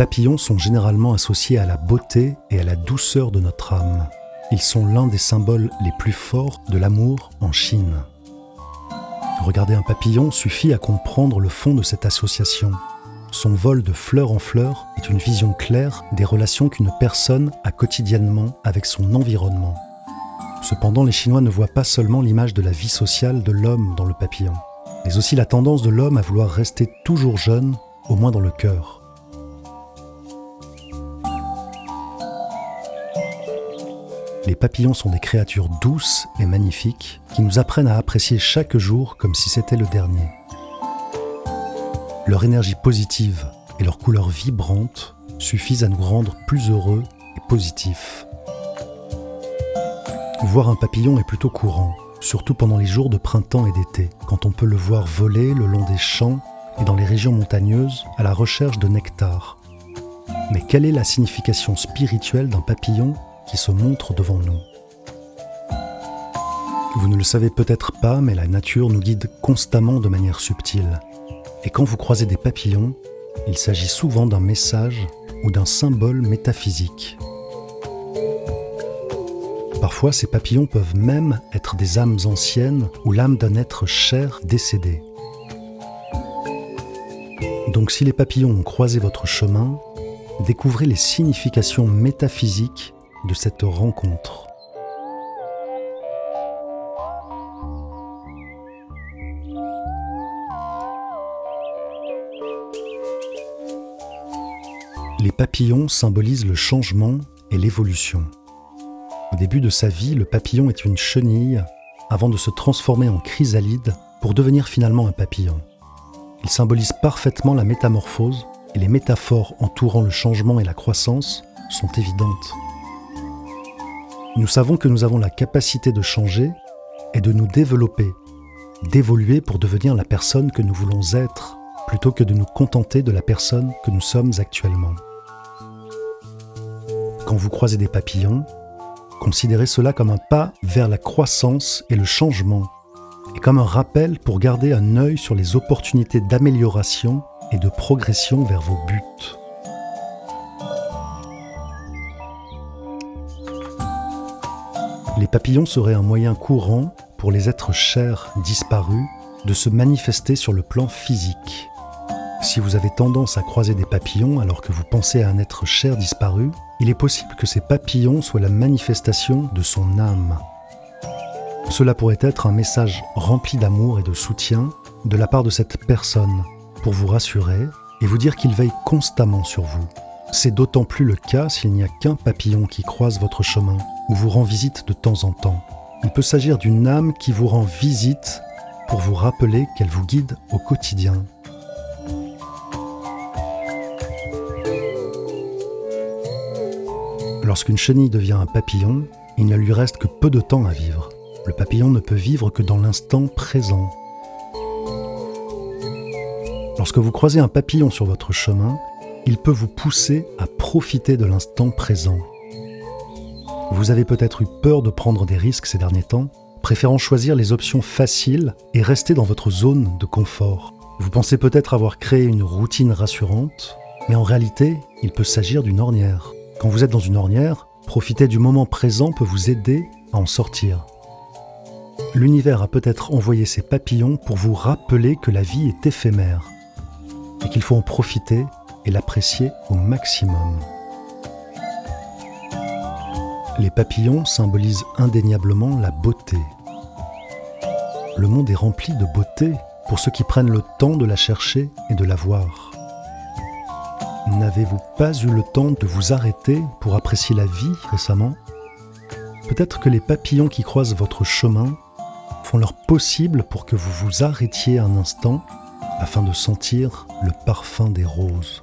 papillons sont généralement associés à la beauté et à la douceur de notre âme. Ils sont l'un des symboles les plus forts de l'amour en Chine. Regarder un papillon suffit à comprendre le fond de cette association. Son vol de fleur en fleur est une vision claire des relations qu'une personne a quotidiennement avec son environnement. Cependant, les Chinois ne voient pas seulement l'image de la vie sociale de l'homme dans le papillon, mais aussi la tendance de l'homme à vouloir rester toujours jeune, au moins dans le cœur. Les papillons sont des créatures douces et magnifiques qui nous apprennent à apprécier chaque jour comme si c'était le dernier. Leur énergie positive et leur couleur vibrante suffisent à nous rendre plus heureux et positifs. Voir un papillon est plutôt courant, surtout pendant les jours de printemps et d'été, quand on peut le voir voler le long des champs et dans les régions montagneuses à la recherche de nectar. Mais quelle est la signification spirituelle d'un papillon qui se montre devant nous? Vous ne le savez peut-être pas, mais la nature nous guide constamment de manière subtile. Et quand vous croisez des papillons, il s'agit souvent d'un message ou d'un symbole métaphysique. Parfois, ces papillons peuvent même être des âmes anciennes ou l'âme d'un être cher décédé. Donc si les papillons ont croisé votre chemin, découvrez les significations métaphysiques de cette rencontre. Les papillons symbolisent le changement et l'évolution. Au début de sa vie, le papillon est une chenille avant de se transformer en chrysalide pour devenir finalement un papillon. Il symbolise parfaitement la métamorphose et les métaphores entourant le changement et la croissance sont évidentes. Nous savons que nous avons la capacité de changer et de nous développer, d'évoluer pour devenir la personne que nous voulons être, plutôt que de nous contenter de la personne que nous sommes actuellement. Quand vous croisez des papillons, considérez cela comme un pas vers la croissance et le changement, et comme un rappel pour garder un œil sur les opportunités d'amélioration et de progression vers vos buts. Les papillons seraient un moyen courant pour les êtres chers disparus de se manifester sur le plan physique. Si vous avez tendance à croiser des papillons alors que vous pensez à un être cher disparu, il est possible que ces papillons soient la manifestation de son âme. Cela pourrait être un message rempli d'amour et de soutien de la part de cette personne pour vous rassurer et vous dire qu'il veille constamment sur vous. C'est d'autant plus le cas s'il n'y a qu'un papillon qui croise votre chemin ou vous rend visite de temps en temps. Il peut s'agir d'une âme qui vous rend visite pour vous rappeler qu'elle vous guide au quotidien. Lorsqu'une chenille devient un papillon, il ne lui reste que peu de temps à vivre. Le papillon ne peut vivre que dans l'instant présent. Lorsque vous croisez un papillon sur votre chemin, il peut vous pousser à profiter de l'instant présent. Vous avez peut-être eu peur de prendre des risques ces derniers temps, préférant choisir les options faciles et rester dans votre zone de confort. Vous pensez peut-être avoir créé une routine rassurante, mais en réalité, il peut s'agir d'une ornière. Quand vous êtes dans une ornière, profiter du moment présent peut vous aider à en sortir. L'univers a peut-être envoyé ces papillons pour vous rappeler que la vie est éphémère et qu'il faut en profiter et l'apprécier au maximum. Les papillons symbolisent indéniablement la beauté. Le monde est rempli de beauté pour ceux qui prennent le temps de la chercher et de la voir. N'avez-vous pas eu le temps de vous arrêter pour apprécier la vie récemment? Peut-être que les papillons qui croisent votre chemin font leur possible pour que vous vous arrêtiez un instant afin de sentir le parfum des roses.